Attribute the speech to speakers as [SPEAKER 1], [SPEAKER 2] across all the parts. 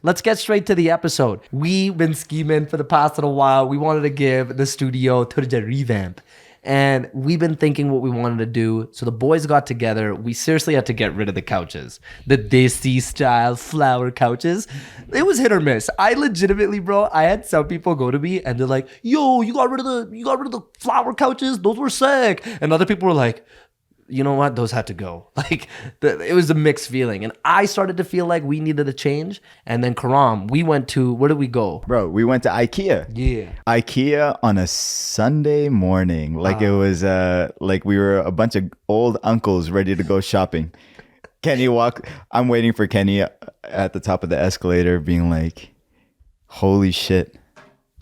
[SPEAKER 1] let's get straight to the episode. We've been scheming for the past little while. We wanted to give the studio a revamp. And we've been thinking what we wanted to do. So the boys got together. We seriously had to get rid of the couches. The desi style flower couches. It was hit or miss. I legitimately, bro, I had some people go to me and they're like, yo, you got rid of the flower couches? Those were sick. And other people were like, you know what? Those had to go. Like, it was a mixed feeling. And I started to feel like we needed a change. And then Khurram, we went to, where did we go?
[SPEAKER 2] Bro, we went to IKEA.
[SPEAKER 1] Yeah.
[SPEAKER 2] IKEA on a Sunday morning. Like it was like we were a bunch of old uncles ready to go shopping. I'm waiting for Kenny at the top of the escalator being like, holy shit.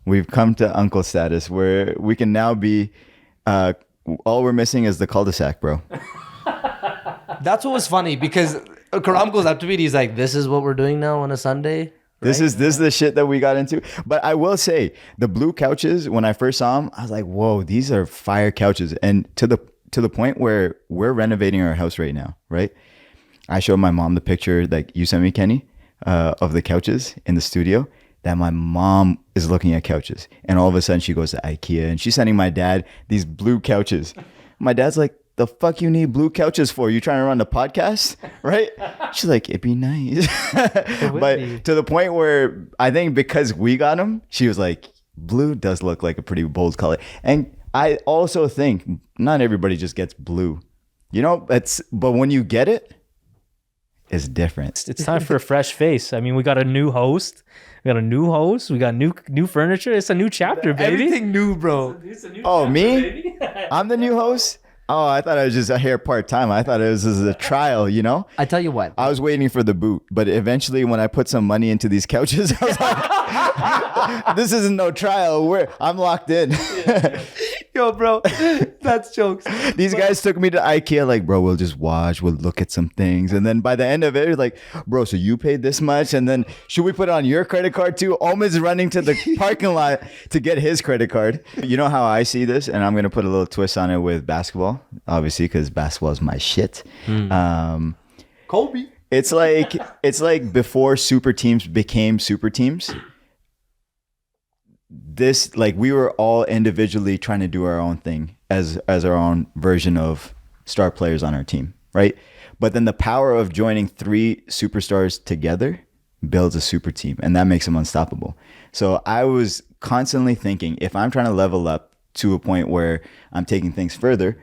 [SPEAKER 2] We've come to uncle status where we can now be... all we're missing is the cul-de-sac, bro.
[SPEAKER 1] That's what was funny because Khurram goes up to me and he's like, this is what we're doing now on a Sunday? Right?
[SPEAKER 2] This is the shit that we got into. But I will say, the blue couches, when I first saw them, I was like, whoa, these are fire couches. And to the point where we're renovating our house right now, right? I showed my mom the picture that you sent me, Kenny, of the couches in the studio. That my mom is looking at couches. And all of a sudden she goes to IKEA and she's sending my dad these blue couches. My dad's like, the fuck you need blue couches for? You trying to run the podcast? Right? She's like, it'd be nice. But to the point where I think because we got them, she was like, blue does look like a pretty bold color. And I also think not everybody just gets blue. You know, but when you get it, it's different.
[SPEAKER 3] It's time for a fresh face. I mean, we got a new host. We got new furniture. It's a new chapter, baby.
[SPEAKER 1] Everything new, bro.
[SPEAKER 3] It's a new
[SPEAKER 2] Oh,
[SPEAKER 3] chapter,
[SPEAKER 2] me?
[SPEAKER 3] baby.
[SPEAKER 2] I'm the new host? Oh, I thought I was just here part-time. I thought it was a trial, you know?
[SPEAKER 1] I tell you what.
[SPEAKER 2] I was waiting for the boot, but eventually when I put some money into these couches, I was like, this isn't no trial. I'm locked in.
[SPEAKER 1] Yo, bro, that's jokes.
[SPEAKER 2] These guys took me to IKEA like, bro, we'll just watch, we'll look at some things. And then by the end of it, it's like, bro, so you paid this much? And then should we put it on your credit card too? Omid's running to the parking lot to get his credit card. You know how I see this? And I'm going to put a little twist on it with basketball, obviously, because basketball is my shit.
[SPEAKER 1] Kobe.
[SPEAKER 2] It's like before super teams became super teams. This, like, we were all individually trying to do our own thing as our own version of star players on our team, right? But then the power of joining three superstars together builds a super team, and that makes them unstoppable. So I was constantly thinking, if I'm trying to level up to a point where I'm taking things further,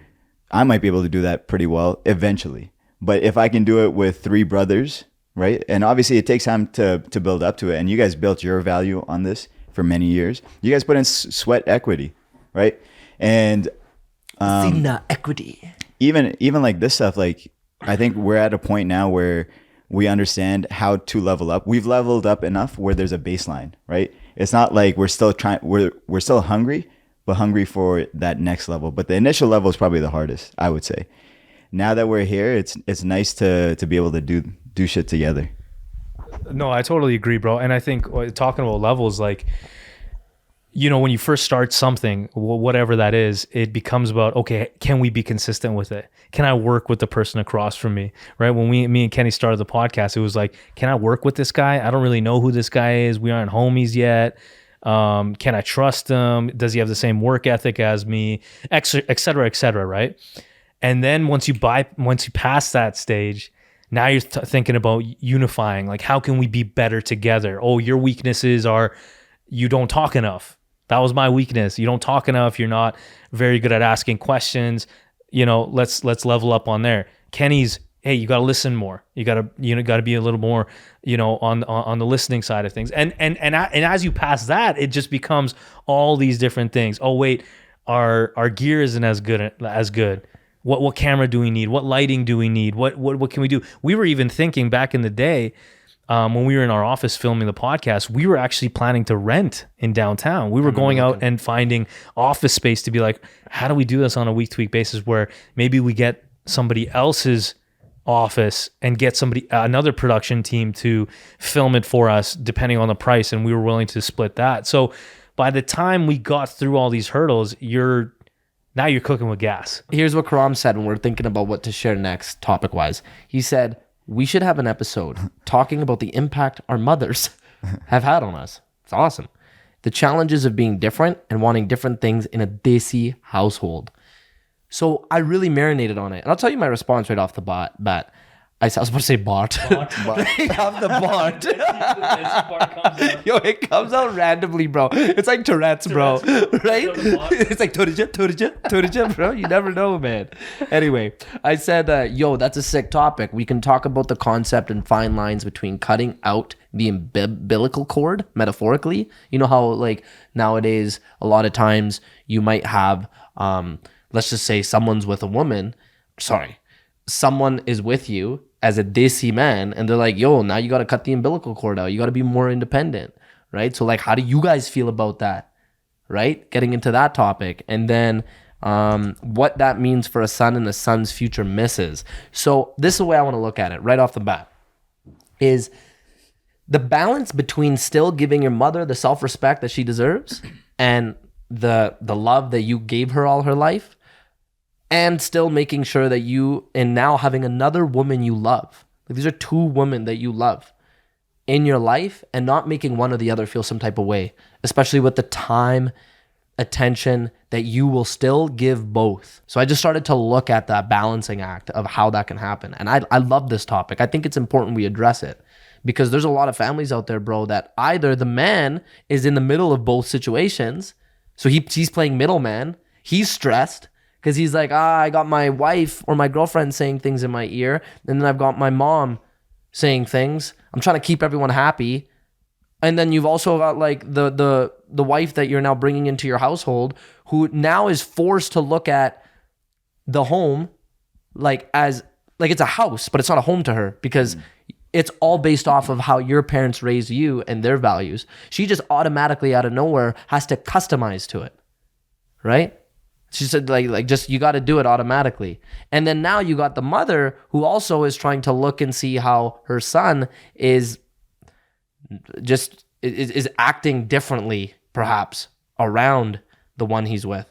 [SPEAKER 2] I might be able to do that pretty well eventually. But if I can do it with three brothers, right? And obviously it takes time to build up to it. And you guys built your value on this for many years. You guys put in sweat equity, right? And
[SPEAKER 1] equity.
[SPEAKER 2] Even like this stuff, like I think we're at a point now where we understand how to level up. We've leveled up enough where there's a baseline, right? It's not like we're still hungry, but hungry for that next level. But the initial level is probably the hardest, I would say. Now that we're here, it's nice to be able to do shit together.
[SPEAKER 3] No, I totally agree, bro. And I think talking about levels, like, you know, when you first start something, whatever that is, it becomes about, okay, can we be consistent with it? Can I work with the person across from me, right? When me and Kenny started the podcast, it was like, can I work with this guy? I don't really know who this guy is. We aren't homies yet. Can I trust him? Does he have the same work ethic as me? Et cetera, right? And then once you pass that stage, now you're thinking about unifying. Like, how can we be better together? Oh, your weaknesses are you don't talk enough. That was my weakness. You don't talk enough. You're not very good at asking questions. You know, let's level up on there. Kenny's, hey, you got to listen more. You got to be a little more, you know, on the listening side of things. And as you pass that, it just becomes all these different things. Oh, wait, our gear isn't as good. What camera do we need? What lighting do we need? What can we do? We were even thinking back in the day when we were in our office filming the podcast, we were actually planning to rent in downtown. We were going out and finding office space to be like, how do we do this on a week-to-week basis where maybe we get somebody else's office and get another production team to film it for us depending on the price, and we were willing to split that. So by the time we got through all these hurdles, now you're cooking with gas.
[SPEAKER 1] Here's what Khurram said when we're thinking about what to share next topic-wise. He said, we should have an episode talking about the impact our mothers have had on us. It's awesome. The challenges of being different and wanting different things in a desi household. So I really marinated on it. And I'll tell you my response right off the bat. I was about to say bot. Off the bot. Yo, it comes out randomly, bro. It's like Tourette's, bro. Right? It's like Turja, bro. You never know, man. Anyway, I said, yo, that's a sick topic. We can talk about the concept and fine lines between cutting out the umbilical cord, metaphorically. You know how, like, nowadays, a lot of times you might have, let's just say someone's with a woman. Someone is with you as a desi man, and they're like, yo, now you got to cut the umbilical cord out. You got to be more independent, right? So, like, how do you guys feel about that, right? Getting into that topic. And then what that means for a son and a son's future misses. So this is the way I want to look at it right off the bat, is the balance between still giving your mother the self-respect that she deserves and the love that you gave her all her life, and still making sure that you, and now having another woman you love. Like, these are two women that you love in your life, and not making one or the other feel some type of way, especially with the time, attention that you will still give both. So I just started to look at that balancing act of how that can happen. And I love this topic. I think it's important we address it, because there's a lot of families out there, bro, that either the man is in the middle of both situations. So he's playing middleman. He's stressed, because he's like, I got my wife or my girlfriend saying things in my ear, and then I've got my mom saying things. I'm trying to keep everyone happy. And then you've also got, like, the wife that you're now bringing into your household, who now is forced to look at the home like as, like, it's a house, but it's not a home to her, because it's all based off of how your parents raised you and their values. She just automatically out of nowhere has to customize to it, right? She said, like just, you got to do it automatically. And then now you got the mother, who also is trying to look and see how her son is just is acting differently, perhaps, around the one he's with.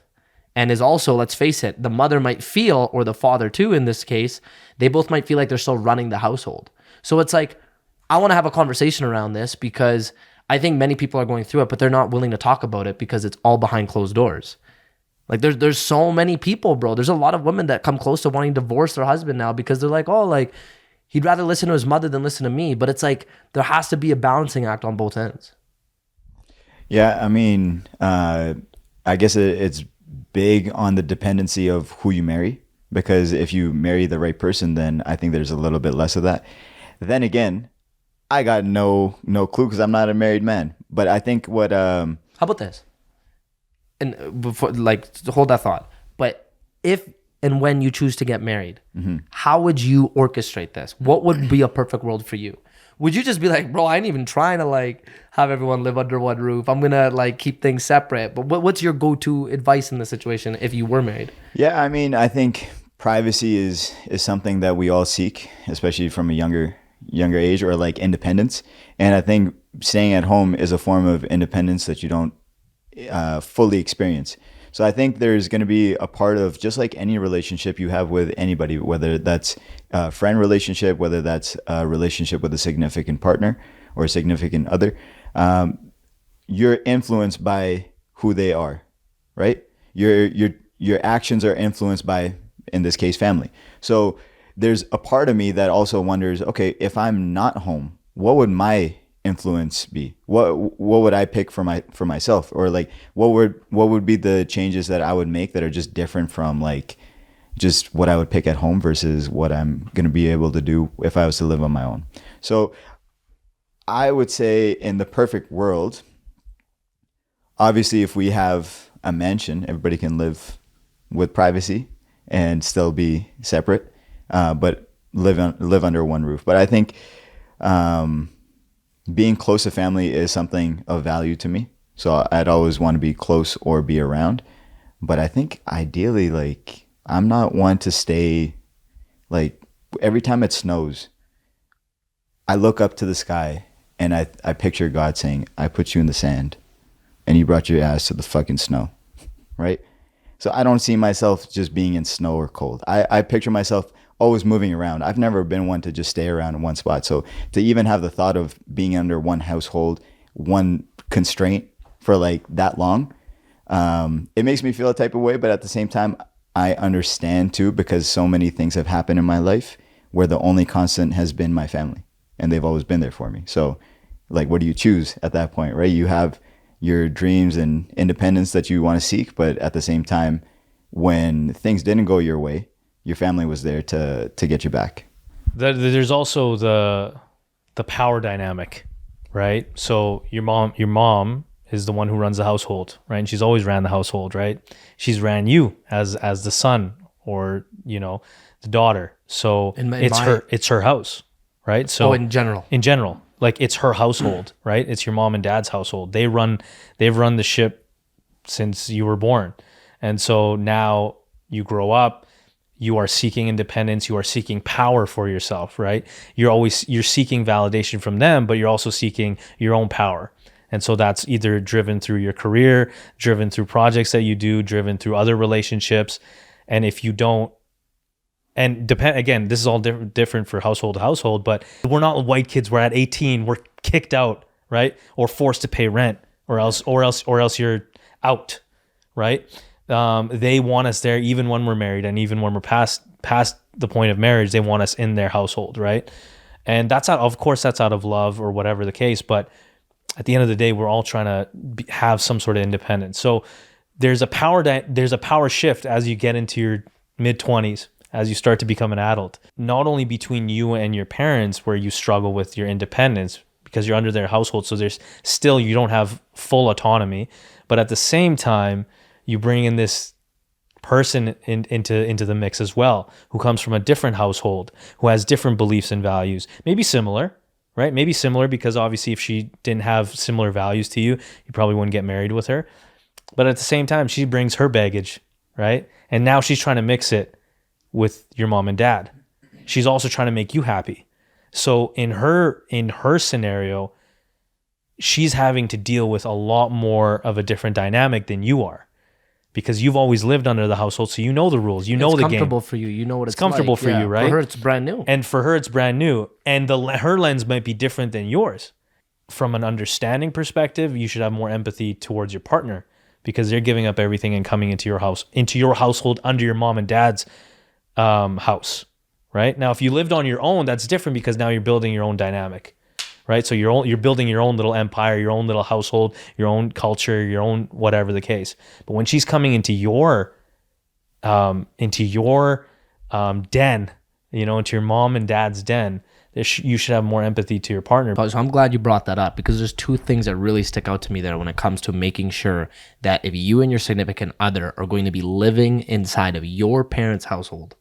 [SPEAKER 1] And is also, let's face it, the mother might feel, or the father too in this case, they both might feel like they're still running the household. So it's like, I want to have a conversation around this, because I think many people are going through it, but they're not willing to talk about it because it's all behind closed doors. Like, there's so many people, bro. There's a lot of women that come close to wanting to divorce their husband now, because they're like, oh, like, he'd rather listen to his mother than listen to me. But it's like, there has to be a balancing act on both ends.
[SPEAKER 2] Yeah, I mean, I guess it's big on the dependency of who you marry, because if you marry the right person, then I think there's a little bit less of that. Then again, I got no clue, because I'm not a married man. But I think what... How
[SPEAKER 1] about this? And before, like, hold that thought. But if and when you choose to get married, how would you orchestrate this? What would be a perfect world for you? Would you just be like, bro, I ain't even trying to, like, have everyone live under one roof. I'm going to, like, keep things separate. But what's your go-to advice in this situation if you were married?
[SPEAKER 2] Yeah, I mean, I think privacy is something that we all seek, especially from a younger age, or like independence. And I think staying at home is a form of independence that you don't fully experience. So I think there's going to be a part of, just like any relationship you have with anybody, whether that's a friend relationship, whether that's a relationship with a significant partner or a significant other, you're influenced by who they are, right? Your actions are influenced by, in this case, family. So there's a part of me that also wonders, okay, if I'm not home, what would my influence be? What would I pick for myself? Or like, what would be the changes that I would make that are just different from, like, just what I would pick at home versus what I'm going to be able to do if I was to live on my own. So I would say, in the perfect world, obviously, if we have a mansion, everybody can live with privacy and still be separate, but live under one roof. But I think being close to family is something of value to me. So I'd always want to be close or be around. But I think ideally, like, I'm not one to stay, like, every time it snows, I look up to the sky and I picture God saying, I put you in the sand and you brought your ass to the fucking snow, right? So I don't see myself just being in snow or cold. I picture myself always moving around. I've never been one to just stay around in one spot. So to even have the thought of being under one household one constraint for like that long. It makes me feel a type of way, but at the same time, I understand too, because so many things have happened in my life where the only constant has been my family, and they've always been there for me. So like, what do you choose at that point, right? You have your dreams and independence that you want to seek, but at the same time, when things didn't go your way, your family was there to get you back.
[SPEAKER 3] There's also the power dynamic, right? So your mom is the one who runs the household, right? And she's always ran the household, right? She's ran you as the son, or the daughter. So it's her house, right? So
[SPEAKER 1] in general,
[SPEAKER 3] like it's her household, right? It's your mom and dad's household. They've run the ship since you were born. And so now you grow up, you are seeking independence, you are seeking power for yourself, right? You're seeking validation from them, but you're also seeking your own power. And so that's either driven through your career, driven through projects that you do, driven through other relationships. And if you don't, and again, this is all different for household to household, but we're not white kids where at 18 we're kicked out, right? Or forced to pay rent, or else you're out, right? They want us there even when we're married, and even when we're past the point of marriage, they want us in their household, right? And that's out of love or whatever the case, but at the end of the day, we're all trying to have some sort of independence. So there's a power shift as you get into your mid-20s, as you start to become an adult, not only between you and your parents, where you struggle with your independence because you're under their household. So you don't have full autonomy, but at the same time, you bring in this person into the mix as well, who comes from a different household, who has different beliefs and values, maybe similar, right? Maybe similar, because obviously if she didn't have similar values to you, you probably wouldn't get married with her. But at the same time, she brings her baggage, right? And now she's trying to mix it with your mom and dad. She's also trying to make you happy. So in her scenario, she's having to deal with a lot more of a different dynamic than you are, because you've always lived under the household, so you know the rules, you know the game. It's
[SPEAKER 1] comfortable for you. You know what it's
[SPEAKER 3] comfortable
[SPEAKER 1] like.
[SPEAKER 3] for you, right?
[SPEAKER 1] For her, it's brand new.
[SPEAKER 3] And for her, it's brand new. And her lens might be different than yours. From an understanding perspective, you should have more empathy towards your partner, because they're giving up everything and coming into your household under your mom and dad's house, right? Now, if you lived on your own, that's different, because now you're building your own dynamic, right? So you're building your own little empire, your own little household, your own culture, your own whatever the case. But when she's coming into your den, into your mom and dad's den, you should have more empathy to your partner.
[SPEAKER 1] So I'm glad you brought that up, because there's two things that really stick out to me there when it comes to making sure that if you and your significant other are going to be living inside of your parents' household,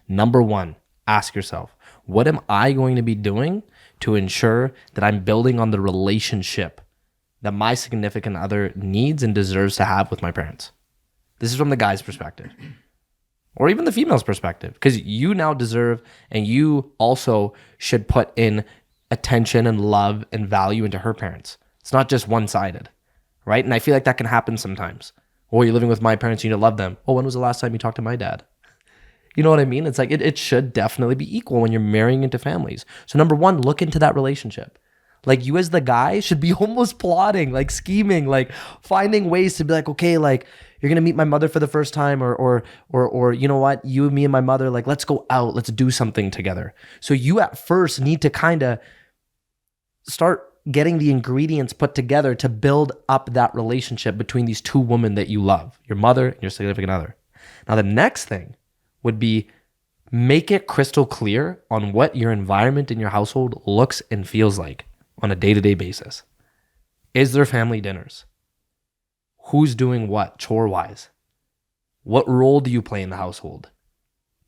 [SPEAKER 1] number one, ask yourself, what am I going to be doing to ensure that I'm building on the relationship that my significant other needs and deserves to have with my parents? This is from the guy's perspective, or even the female's perspective, because you now deserve, and you also should put in attention and love and value into her parents. It's not just one-sided, right? And I feel like that can happen sometimes. Oh, you're living with my parents, you need to love them. Oh, when was the last time you talked to my dad? You know what I mean? It's like it should definitely be equal when you're marrying into families. So number one, look into that relationship. Like, you as the guy should be almost plotting, like scheming, like finding ways to be like, okay, like, you're gonna meet my mother for the first time, or you know what, you, me, and my mother, like, let's go out, let's do something together. So you at first need to kind of start getting the ingredients put together to build up that relationship between these two women that you love, your mother and your significant other. Now, the next thing would be, make it crystal clear on what your environment in your household looks and feels like on a day-to-day basis. Is there family dinners? Who's doing what chore-wise? What role do you play in the household?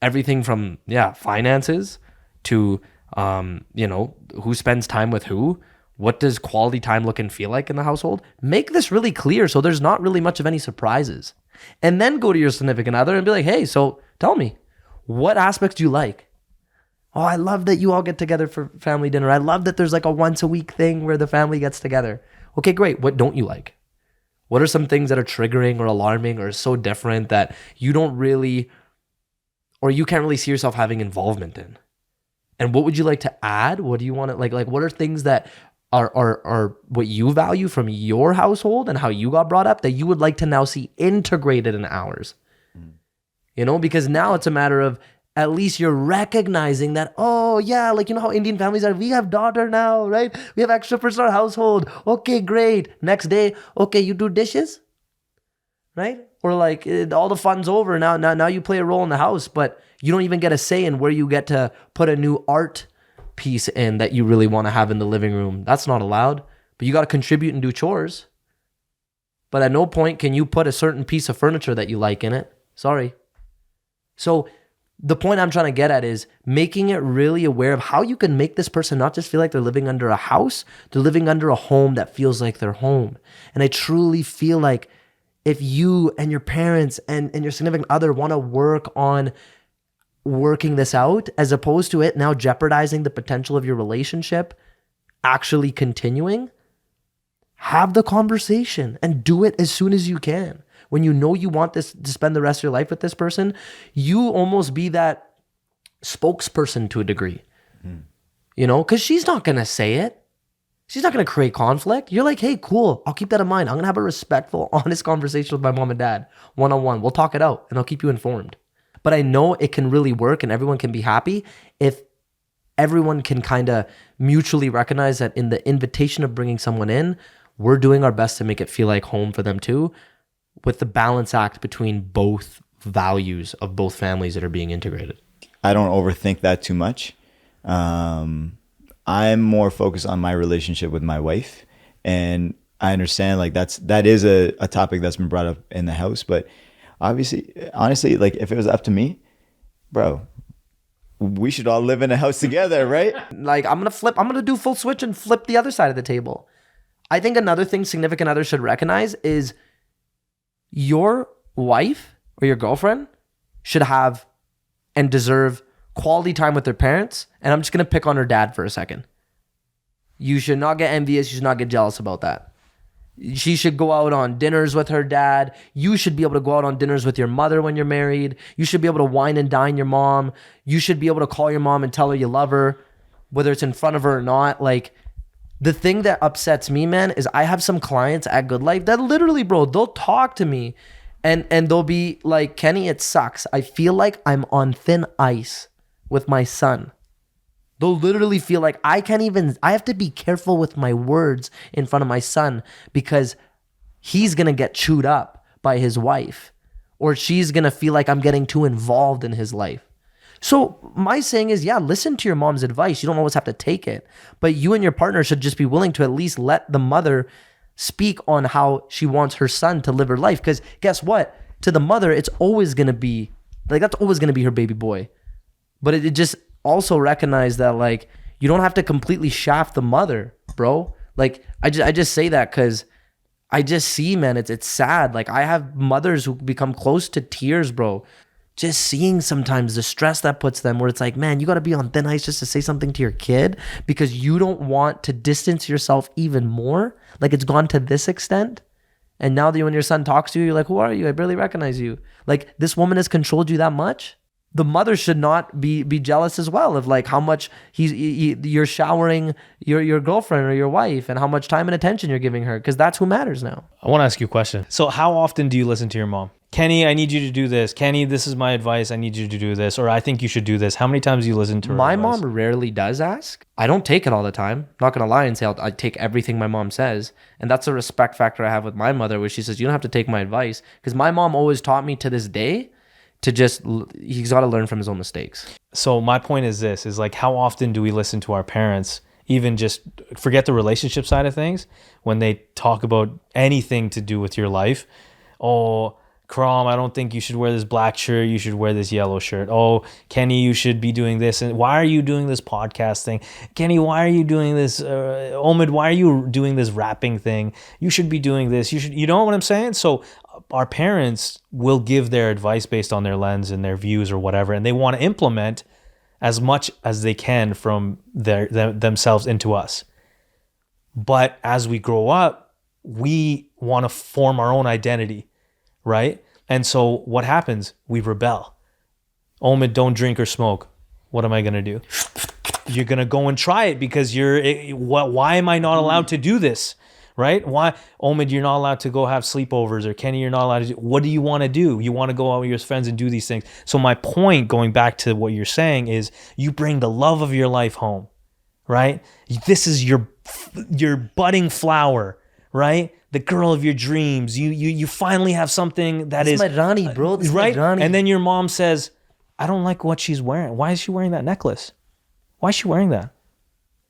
[SPEAKER 1] Everything from, finances to, who spends time with who? What does quality time look and feel like in the household? Make this really clear so there's not really much of any surprises. And then go to your significant other and be like, hey, so tell me, what aspects do you like? Oh, I love that you all get together for family dinner. I love that there's like a once a week thing where the family gets together. Okay, great. What don't you like? What are some things that are triggering or alarming or so different that you don't really, or you can't really see yourself having involvement in? And what would you like to add? What do you want to like what are things that are what you value from your household and how you got brought up that you would like to now see integrated in ours. You know, because now it's a matter of at least you're recognizing that, oh yeah, like, you know how Indian families are, we have daughter now, right? We have extra person in our household. Okay, great. Next day, okay, you do dishes, right? Or like all the fun's over. Now you play a role in the house, but you don't even get a say in where you get to put a new art piece in that you really want to have in the living room. That's not allowed, but you got to contribute and do chores. But at no point can you put a certain piece of furniture that you like in it. Sorry. So the point I'm trying to get at is making it really aware of how you can make this person not just feel like they're living under a house, they're living under a home that feels like their home. And I truly feel like if you and your parents and your significant other want to work on working this out, as opposed to it now jeopardizing the potential of your relationship actually continuing, have the conversation and do it as soon as you can. When you know you want this to spend the rest of your life with this person, you almost be that spokesperson to a degree, you know, because she's not going to say it. She's not going to create conflict. You're like, hey, cool. I'll keep that in mind. I'm going to have a respectful, honest conversation with my mom and dad one-on-one. We'll talk it out and I'll keep you informed. But I know it can really work and everyone can be happy if everyone can kind of mutually recognize that in the invitation of bringing someone in, we're doing our best to make it feel like home for them too, with the balance act between both values of both families that are being integrated.
[SPEAKER 2] I don't overthink that too much. I'm more focused on my relationship with my wife, and I understand like that is a topic that's been brought up in the house, but honestly, like if it was up to me, bro, we should all live in a house together, right?
[SPEAKER 1] Like I'm going to do full switch and flip the other side of the table. I think another thing significant others should recognize is your wife or your girlfriend should have and deserve quality time with their parents. And I'm just going to pick on her dad for a second. You should not get envious. You should not get jealous about that. She should go out on dinners with her dad. You should be able to go out on dinners with your mother when you're married. You should be able to wine and dine your mom. You should be able to call your mom and tell her you love her, whether it's in front of her or not. Like, the thing that upsets me, man, is I have some clients at Good Life that literally, bro, they'll talk to me and they'll be like, Kenny, it sucks. I feel like I'm on thin ice with my son. They'll literally feel like I have to be careful with my words in front of my son because he's going to get chewed up by his wife, or she's going to feel like I'm getting too involved in his life. So my saying is, yeah, listen to your mom's advice. You don't always have to take it, but you and your partner should just be willing to at least let the mother speak on how she wants her son to live her life. Because guess what? To the mother, it's always going to be like, that's always going to be her baby boy. But it just also recognize that like, you don't have to completely shaft the mother, bro. Like I just say that because I just see, man, it's sad. Like I have mothers who become close to tears, bro. Just seeing sometimes the stress that puts them, where it's like, man, you got to be on thin ice just to say something to your kid because you don't want to distance yourself even more. Like it's gone to this extent. And now that when your son talks to you, you're like, who are you? I barely recognize you. Like this woman has controlled you that much. The mother should not be jealous as well of like how much you're showering your girlfriend or your wife and how much time and attention you're giving her, because that's who matters now.
[SPEAKER 3] I want to ask you a question. So how often do you listen to your mom? Kenny, I need you to do this. Kenny, this is my advice. I need you to do this. Or I think you should do this. How many times do you listen to her
[SPEAKER 1] My
[SPEAKER 3] advice?
[SPEAKER 1] mom rarely does ask. I don't take it all the time. Not going to lie and say I take everything my mom says. And that's a respect factor I have with my mother, where she says, you don't have to take my advice. Because my mom always taught me to this day to just, he's got to learn from his own mistakes.
[SPEAKER 3] So my point is this, is like, how often do we listen to our parents, even just forget the relationship side of things, when they talk about anything to do with your life? Oh, Khurram, I don't think you should wear this black shirt. You should wear this yellow shirt. Oh, Kenny, you should be doing this. And why are you doing this podcast thing? Kenny, why are you doing this? Omid, why are you doing this rapping thing? You should be doing this. You know what I'm saying? So our parents will give their advice based on their lens and their views or whatever, and they want to implement as much as they can from themselves into us. But as we grow up, we want to form our own identity, right? And so what happens? We rebel. Omid, don't drink or smoke. What am I going to do? you're going to go and try it because why am I not allowed to do this? Right? Why, Omid, you're not allowed to go have sleepovers, or Kenny, you're not allowed to do, what do you want to do? You want to go out with your friends and do these things. So my point, going back to what you're saying, is you bring the love of your life home, right? This is your budding flower, right? The girl of your dreams. You finally have something that is
[SPEAKER 1] my Rani, bro. This is
[SPEAKER 3] right.
[SPEAKER 1] my Rani.
[SPEAKER 3] And then your mom says, I don't like what she's wearing. Why is she wearing that necklace? Why is she wearing that?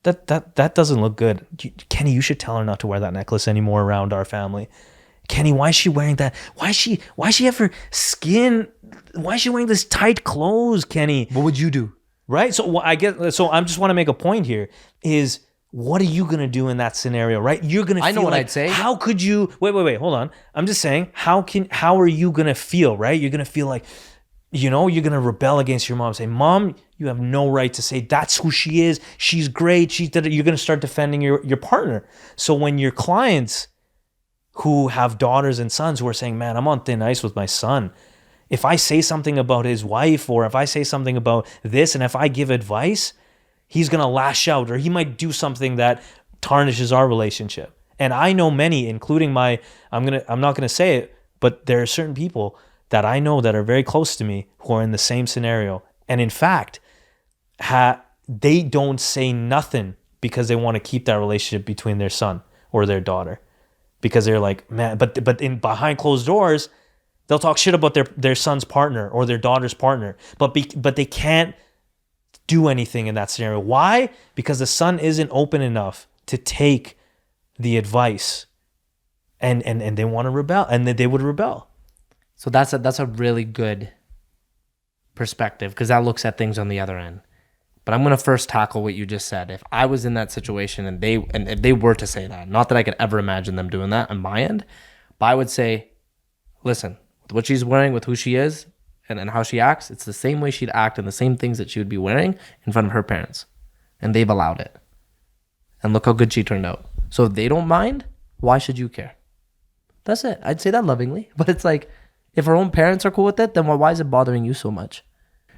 [SPEAKER 3] That doesn't look good. Kenny, you should tell her not to wear that necklace anymore around our family. Kenny, why is she wearing that? Why she have her skin? Why is she wearing this tight clothes, Kenny?
[SPEAKER 1] What would you do?
[SPEAKER 3] Right? So I just want to make a point here is, what are you going to do in that scenario, right? You're going to feel
[SPEAKER 1] I know what
[SPEAKER 3] like,
[SPEAKER 1] I'd say.
[SPEAKER 3] How could you wait, hold on. I'm just saying, how are you going to feel, right? You're going to feel like, you're going to rebel against your mom, say, Mom, you have no right to say that's who she is. She's great. You're going to start defending your partner. So when your clients who have daughters and sons who are saying, man, I'm on thin ice with my son, if I say something about his wife, or if I say something about this, and if I give advice, he's going to lash out, or he might do something that tarnishes our relationship. And I know many, including I'm not going to say it, but there are certain people that I know that are very close to me who are in the same scenario. And in fact, they don't say nothing because they want to keep that relationship between their son or their daughter, because they're like, man, but in behind closed doors, they'll talk shit about their son's partner or their daughter's partner, but they can't do anything in that scenario. Why? Because the son isn't open enough to take the advice, and they want to rebel, and they would rebel.
[SPEAKER 1] So that's a really good perspective, because that looks at things on the other end. But I'm gonna first tackle what you just said. If I was in that situation and if they were to say that, not that I could ever imagine them doing that on my end, but I would say, listen, with what she's wearing, with who she is, and how she acts, it's the same way she'd act and the same things that she would be wearing in front of her parents, and they've allowed it. And look how good she turned out. So if they don't mind, why should you care? That's it. I'd say that lovingly, but it's like, if her own parents are cool with it, then why is it bothering you so much?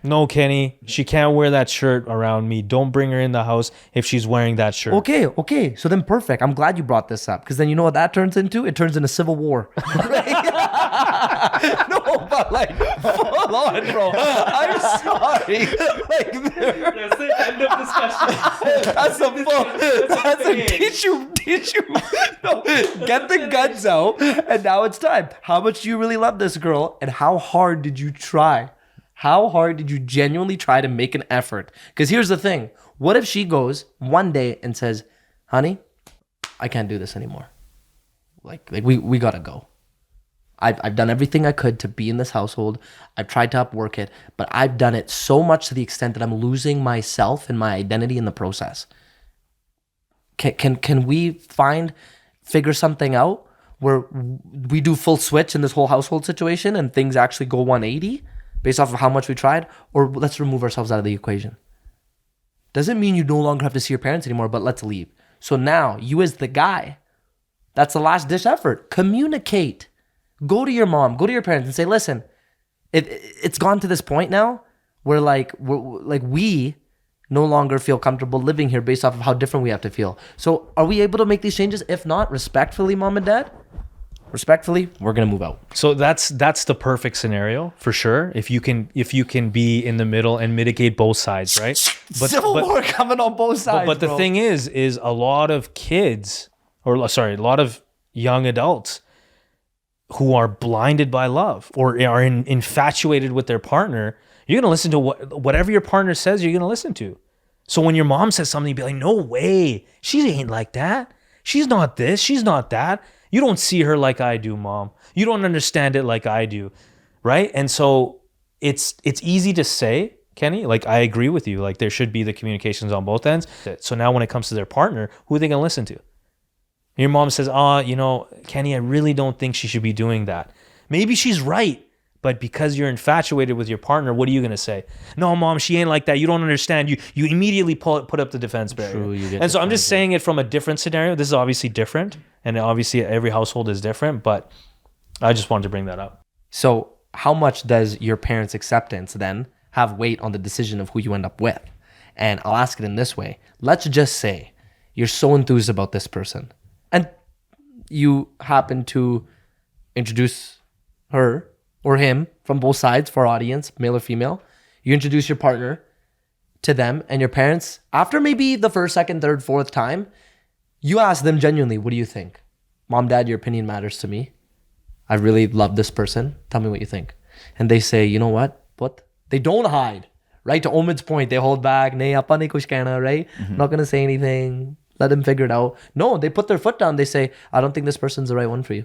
[SPEAKER 3] No, Kenny, she can't wear that shirt around me. Don't bring her in the house if she's wearing that shirt.
[SPEAKER 1] Okay. So then perfect. I'm glad you brought this up, because then you know what that turns into? It turns into civil war. No, but like, full on, bro. I'm sorry. Like,
[SPEAKER 3] That's the end of discussion.
[SPEAKER 1] that's a teach you. No, get the guns out, and now it's time. How much do you really love this girl, and how hard did you try? How hard did you genuinely try to make an effort? Because here's the thing. What if she goes one day and says, honey, I can't do this anymore. Like we gotta go. I've done everything I could to be in this household. I've tried to upwork it, but I've done it so much to the extent that I'm losing myself and my identity in the process. Can we figure something out where we do full switch in this whole household situation and things actually go 180 based off of how much we tried? Or let's remove ourselves out of the equation. Doesn't mean you no longer have to see your parents anymore, but let's leave. So now, you as the guy, that's the last ditch effort. Communicate. Go to your mom, go to your parents and say, listen, it's gone to this point now where we no longer feel comfortable living here based off of how different we have to feel. So are we able to make these changes? If not, respectfully, mom and dad, respectfully, we're gonna move out.
[SPEAKER 3] So that's the perfect scenario for sure. If you can be in the middle and mitigate both sides, right?
[SPEAKER 1] Civil war coming on both sides.
[SPEAKER 3] But the thing is a lot of kids, a lot of young adults who are blinded by love or are infatuated with their partner, you're gonna listen to whatever your partner says. You're gonna listen to. So when your mom says something, you'd be like, "No way, she ain't like that. She's not this. She's not that." You don't see her like I do, Mom. You don't understand it like I do, right? And so it's easy to say, Kenny, like I agree with you, like there should be the communications on both ends. So now when it comes to their partner, who are they gonna listen to? Your mom says, Kenny, I really don't think she should be doing that. Maybe she's right, but because you're infatuated with your partner, what are you gonna say? No, Mom, she ain't like that. You don't understand. You immediately put up the defense barrier.
[SPEAKER 1] True,
[SPEAKER 3] and so I'm just saying it from a different scenario. This is obviously different, and obviously every household is different, but I just wanted to bring that up.
[SPEAKER 1] So how much does your parents' acceptance then have weight on the decision of who you end up with? And I'll ask it in this way. Let's just say you're so enthused about this person and you happen to introduce her or him from both sides for our audience, male or female. You introduce your partner to them and your parents. After maybe the first, second, third, fourth time, you ask them genuinely, what do you think? Mom, Dad, your opinion matters to me. I really love this person. Tell me what you think. And they say, you know what? What? They don't hide, right? To Omid's point, they hold back. Nahi, appa nahi kuch kehna, right? Not going to say anything. Let them figure it out. No, they put their foot down. They say, I don't think this person's the right one for you.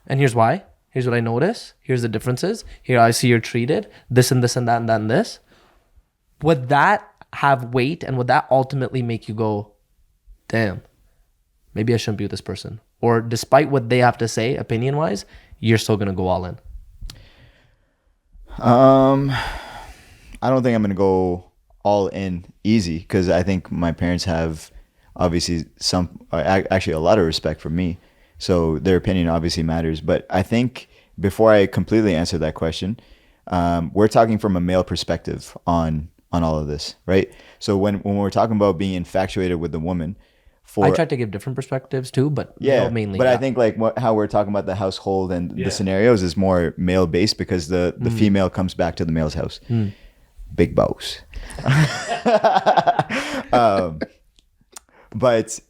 [SPEAKER 1] And here's why. Here's what I notice. Here's the differences. Here I see you're treated. This and this and that and that and this. Would that have weight and would that ultimately make you go, damn, maybe I shouldn't be with this person? Or despite what they have to say, opinion-wise, you're still going to go all in?
[SPEAKER 2] I don't think I'm going to go all in easy because I think my parents have obviously actually a lot of respect for me. So their opinion obviously matters. But I think before I completely answer that question, we're talking from a male perspective on all of this, right? So when we're talking about being infatuated with the woman,
[SPEAKER 1] I tried to give different perspectives too, but
[SPEAKER 2] yeah,
[SPEAKER 1] mainly.
[SPEAKER 2] But I think like how we're talking about the household and the scenarios is more male based because the female comes back to the male's house. Big boss. But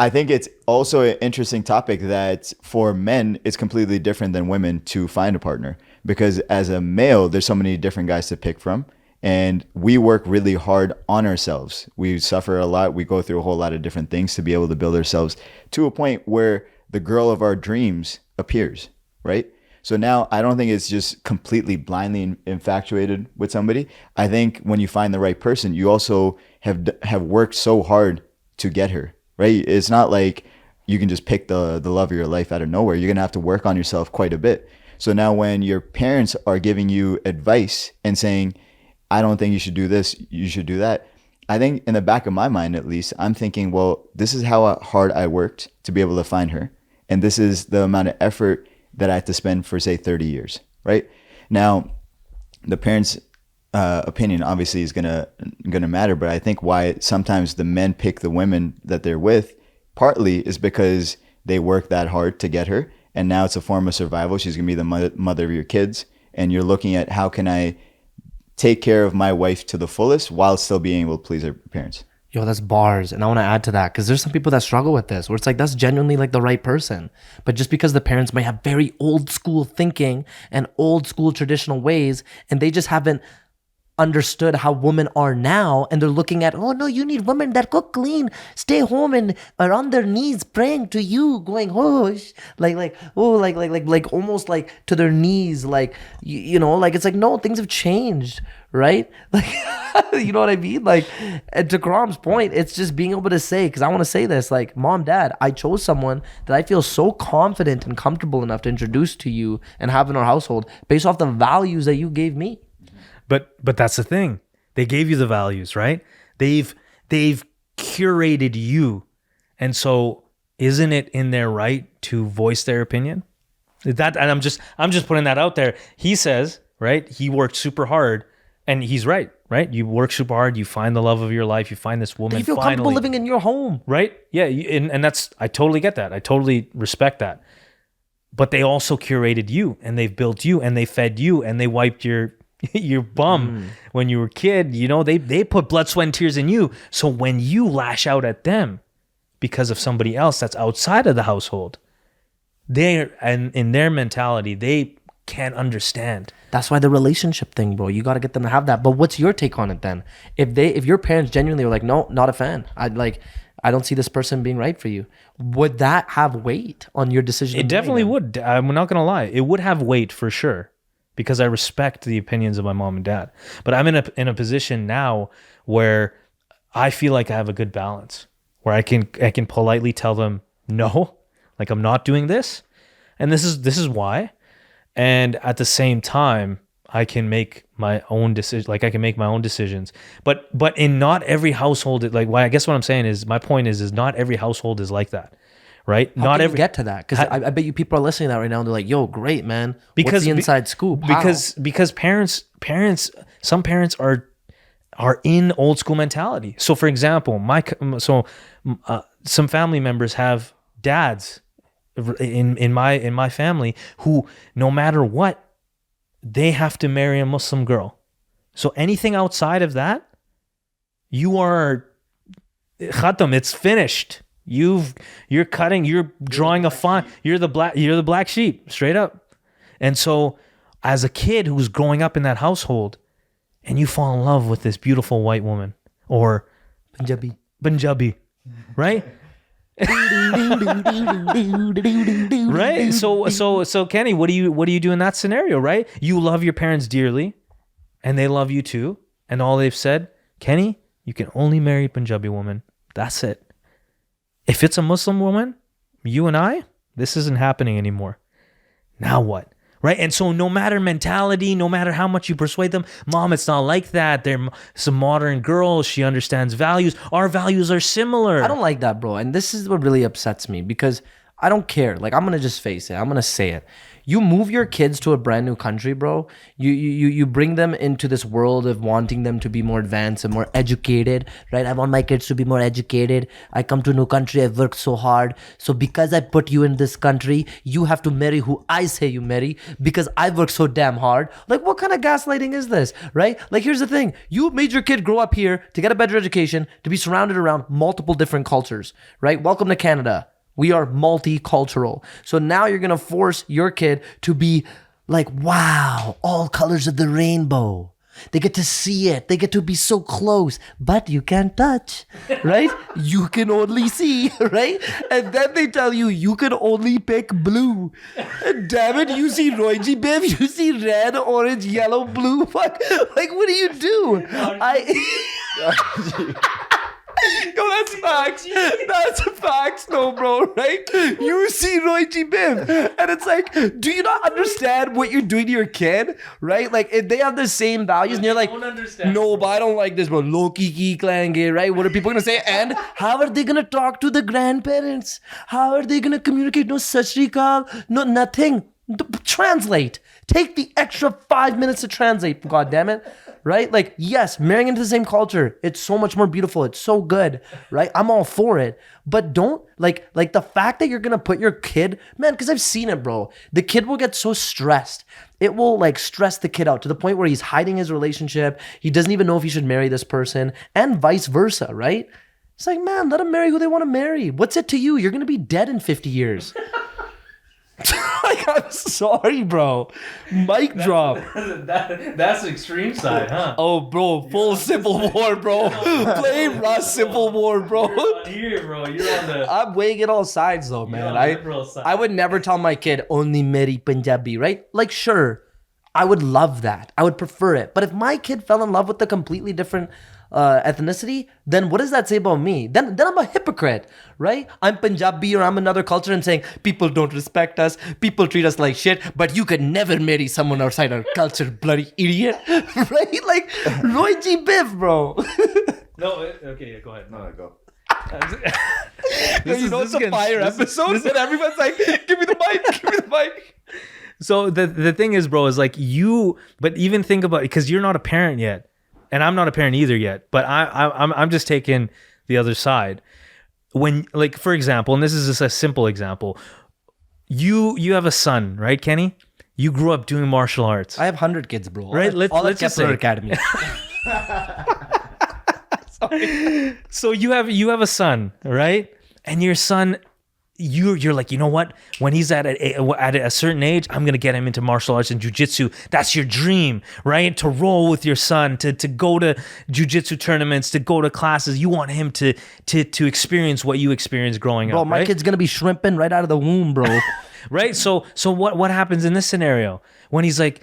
[SPEAKER 2] I think it's also an interesting topic that for men, it's completely different than women to find a partner because as a male, there's so many different guys to pick from. And we work really hard on ourselves. We suffer a lot. We go through a whole lot of different things to be able to build ourselves to a point where the girl of our dreams appears, right? So now I don't think it's just completely blindly infatuated with somebody. I think when you find the right person, you also have worked so hard to get her, right? It's not like you can just pick the love of your life out of nowhere. You're going to have to work on yourself quite a bit. So now when your parents are giving you advice and saying, I don't think you should do this, you should do that. I think in the back of my mind, at least, I'm thinking, well, this is how hard I worked to be able to find her. And this is the amount of effort that I have to spend for, say, 30 years, right? Now, the parents' opinion obviously is gonna matter, but I think why sometimes the men pick the women that they're with, partly is because they work that hard to get her. And now it's a form of survival. She's gonna be the mother of your kids. And you're looking at how can I take care of my wife to the fullest while still being able to please her parents.
[SPEAKER 1] Yo, that's bars. And I want to add to that because there's some people that struggle with this where it's like that's genuinely like the right person. But just because the parents might have very old school thinking and old school traditional ways and they just haven't understood how women are now and they're looking at, oh no, you need women that cook clean, stay home and are on their knees praying to you, going like almost like to their knees, like you know, like it's like no, things have changed, right? Like you know what I mean? Like, and to Khurram's point, it's just being able to say, because I want to say this, like, Mom, Dad, I chose someone that I feel so confident and comfortable enough to introduce to you and have in our household based off the values that you gave me.
[SPEAKER 3] But that's the thing. They gave you the values, right? They've curated you. And so isn't it in their right to voice their opinion? And I'm just putting that out there. He says, right? He worked super hard and he's right? You work super hard, you find the love of your life, you find this woman.
[SPEAKER 1] You feel comfortable living in your home.
[SPEAKER 3] Right? Yeah, and that's, I totally get that. I totally respect that. But they also curated you and they've built you and they fed you and they wiped your bum when you were a kid. You know, they put blood, sweat, and tears in you. So when you lash out at them because of somebody else that's outside of the household, and in their mentality, they can't understand.
[SPEAKER 1] That's why the relationship thing, bro. You got to get them to have that. But what's your take on it then? If your parents genuinely were like, no, not a fan. I don't see this person being right for you. Would that have weight on your decision?
[SPEAKER 3] It definitely would. I'm not gonna lie. It would have weight for sure. Because I respect the opinions of my mom and dad. But I'm in a position now where I feel like I have a good balance, where I can politely tell them no, like I'm not doing this, and this is why. And at the same time, I can make my own decision. Like I can make my own decisions. But in not every household, like why I guess what I'm saying is my point is not every household is like that. Right?
[SPEAKER 1] How not every get to that because I bet you people are listening to that right now and they're like, "Yo, great man! What's the inside scoop?"
[SPEAKER 3] Because parents, some parents are are in old school mentality. So for example, some family members have dads in my family who, no matter what, they have to marry a Muslim girl. So anything outside of that, you are khatam, it's finished. You're drawing a fine. You're the black sheep, straight up. And so as a kid who's growing up in that household and you fall in love with this beautiful white woman or Punjabi, right? Right? So Kenny, what do you do in that scenario, right? You love your parents dearly and they love you too. And all they've said, Kenny, you can only marry a Punjabi woman. That's it. If it's a Muslim woman, you and I, this isn't happening anymore. Now what? Right? And so no matter mentality, no matter how much you persuade them, Mom, it's not like that. They're some modern girl. She understands values. Our values are similar.
[SPEAKER 1] I don't like that, bro. And this is what really upsets me because I don't care. Like, I'm going to just face it. I'm going to say it. You move your kids to a brand new country, bro. You bring them into this world of wanting them to be more advanced and more educated, right? I want my kids to be more educated. I come to a new country. I've worked so hard. So because I put you in this country, you have to marry who I say you marry because I've worked so damn hard. Like, what kind of gaslighting is this, right? Like, here's the thing. You made your kid grow up here to get a better education, to be surrounded around multiple different cultures, right? Welcome to Canada. We are multicultural. So now you're going to force your kid to be like, wow, all colors of the rainbow. They get to see it. They get to be so close, but you can't touch, right? You can only see, right? And then they tell you, you can only pick blue. And damn it, you see Royji Biv, you see red, orange, yellow, blue. Fuck. Like, what do you do? Yo, that's facts. That's facts, though, bro, right? You see Royji Biv, and it's like, do you not understand what you're doing to your kid, right? Like, if they have the same values, and you're like, no, but I don't like this, bro. Loki ki klenge, right? What are people gonna say? And how are they gonna talk to the grandparents? How are they gonna communicate? No sashrikal, no nothing. Translate. Take the extra 5 minutes to translate, God damn it. Right? Like, yes, marrying into the same culture, it's so much more beautiful. It's so good, right? I'm all for it. But don't, like the fact that you're going to put your kid, man, because I've seen it, bro. The kid will get so stressed. It will, like, stress the kid out to the point where he's hiding his relationship. He doesn't even know if he should marry this person and vice versa, right? It's like, man, let them marry who they want to marry. What's it to you? You're going to be dead in 50 years. Like, I'm sorry, bro. Mic drop.
[SPEAKER 3] That's the extreme side, huh?
[SPEAKER 1] Oh, bro, full Civil War, bro. Plain raw Civil War, bro.
[SPEAKER 3] You're on here, bro. You're on the...
[SPEAKER 1] I'm weighing it all sides, though, man. I would never tell my kid, only marry Punjabi, right? Like, sure, I would love that. I would prefer it. But if my kid fell in love with a completely different ethnicity, then what does that say about me? Then I'm a hypocrite, right? I'm Punjabi or I'm another culture and saying people don't respect us, people treat us like shit, but you could never marry someone outside our culture, bloody idiot. Right? Like Royji Biv, bro.
[SPEAKER 3] No, okay, yeah, go ahead.
[SPEAKER 2] No, go.
[SPEAKER 1] It's a fire episode and everyone's like, give me the mic.
[SPEAKER 3] So the thing is, bro, is like but even think about it, because you're not a parent yet. And I'm not a parent either yet, but I'm just taking the other side. When, like, for example, and this is just a simple example, you have a son, right, Kenny? You grew up doing martial arts.
[SPEAKER 1] I have 100 kids, bro.
[SPEAKER 3] Right? Let's just say
[SPEAKER 1] Academy.
[SPEAKER 3] So you have a son, right? And your son, you're like, you know what? When he's at a certain age, I'm gonna get him into martial arts and jujitsu. That's your dream, right? To roll with your son, to go to jujitsu tournaments, to go to classes. You want him to experience what you experienced growing
[SPEAKER 1] bro,
[SPEAKER 3] up.
[SPEAKER 1] my
[SPEAKER 3] right?
[SPEAKER 1] kid's gonna be shrimping right out of the womb, bro.
[SPEAKER 3] Right? So what happens in this scenario when he's like,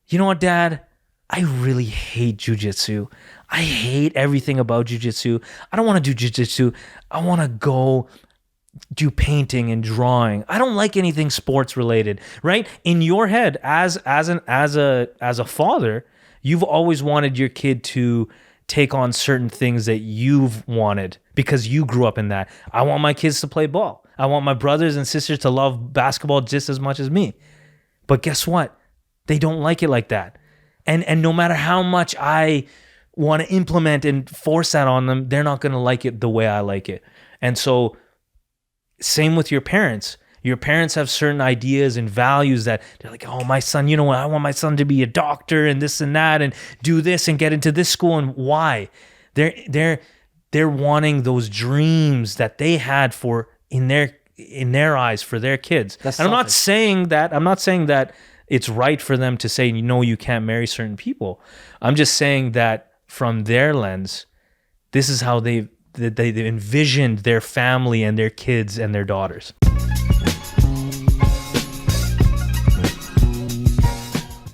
[SPEAKER 3] you know what, Dad? I really hate jujitsu. I hate everything about jujitsu. I don't want to do jujitsu. I want to go do painting and drawing. I don't like anything sports related, right? In your head, as a father, you've always wanted your kid to take on certain things that you've wanted because you grew up in that. I want my kids to play ball. I want my brothers and sisters to love basketball just as much as me. But guess what? They don't like it like that. And no matter how much I want to implement and force that on them, they're not going to like it the way I like it. And so same with your parents. Your parents have certain ideas and values that they're like, oh, my son, you know what? I want my son to be a doctor and this and that and do this and get into this school. And why? They're wanting those dreams that they had for in their eyes for their kids.
[SPEAKER 1] That's
[SPEAKER 3] and I'm not
[SPEAKER 1] selfish.
[SPEAKER 3] saying that it's right for them to say, no, you can't marry certain people. I'm just saying that from their lens, this is how they envisioned their family and their kids and their daughters.